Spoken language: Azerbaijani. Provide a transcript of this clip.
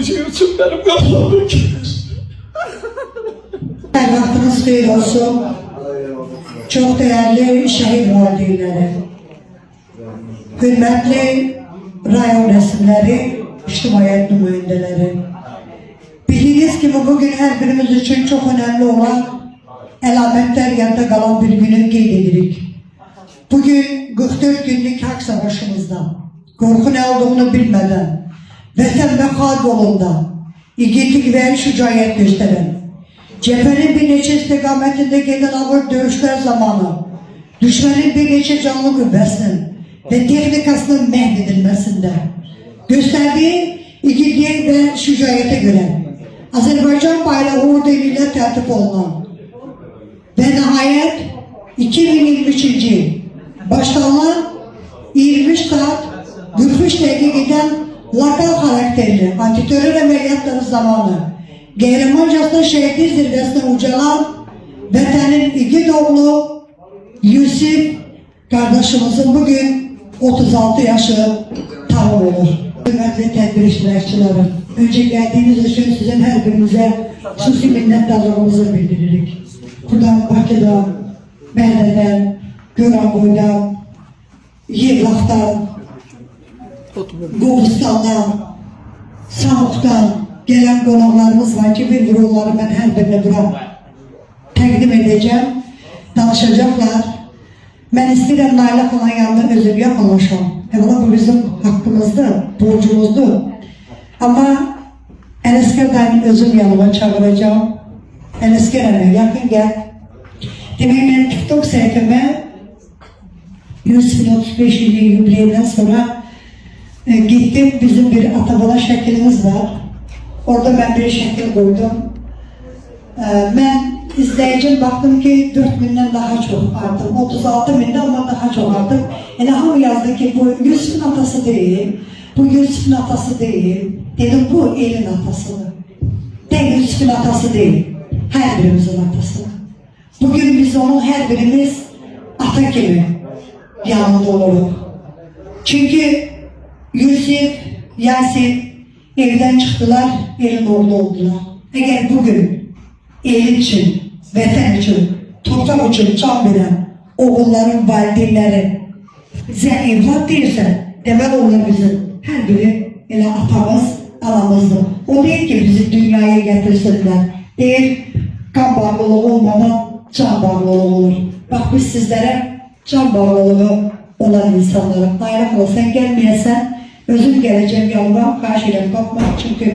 Için benim kafamı Vaktiniz hayır olsun. Çok değerli şehit valideleri, hürmetli rayon resimleri, ictimaiyyət nümayəndələri. Bildiğiniz gibi bugün her birimiz için çok önemli olan əlamətlər yanında kalan bir günü qeyd edirik. Bugün 44 günlük hak savaşımızda, korku ne olduğunu bilmeden, vətən və xalq yolunda igidlik və şücaət gösteren, cephenin bir neçə istiqamətində gedən ağır dövüşlər zamanı, düşmənin bir neçə canlı qüvvəsinin və texnikasının məhv edilməsində gösterdiği igidliyə və şücaətə görə Azərbaycan bayrağı ordu ilə tərtib olunan və nəhayət 2023 yıl başlanan 23 saat 43 dəqiqə gedən lokal karakterli antiterör əməliyyatları zamanı qəhrəmancasına şəhidlik zirvəsinə ucalan vətənin igid oğlu Yusif kardeşimizin bugün 36 yaşı tamam olur. Hürmetli tedbir iştirakçıları, önce geldiğiniz için sizin her birinize xüsusi minnetdarlığımızı bildiririk. Buradan Bakı'dan, Bədədən, Goranboydan, Yevlaxdan, Qobustandan, Samuqdan gelen qonaqlarımız var ki, bir onları ben her birine bura təqdim edeceğim, danışacaklar. Ben istəyirəm Nailə xanın yanında özüm yaxınlaşam. Bu bizim hakkımızdır, borcumuzdur. Ama Ələsgər dayımın özüm yanıma çağıracağım. Ələsgər əmə, yakın gel. Demek ben TikTok sayfama 135 yıl yubileyden sonra gittim, bizim bir atabala şeklimiz var. Orada ben bir şekil koydum. Ben izleyicim baktım ki 4000'den daha çok arttım. 36.000'den ama daha çok arttım. Yani ham yazdı ki bu Yusuf'un atası değil. Bu Yusuf'un atası değil. Dedim bu elin atasıdır. Tek Yusuf'un atası değil. Her birimizin atası. Bugün biz onun her birimiz ata gibi yanında oluruz. Çünkü Yusuf, Yasin evden çıktılar, elin orada oldular. Eğer bugün el için, vətən için, torpaq için can veren oğulların valideynləri sən evlat deyirsən, demək onlar bizim her biri elə atamız, anamızdır. O değil ki bizi dünyaya getirsinler. Değil, kan bağlılığı olmadan can bağlılığı olur. Bak biz sizlere can bağlılığı olan insanlarım. Nailə xala, sen gelmeyesen özüm geleceğim yanıma, karşıyla bakmak çünkü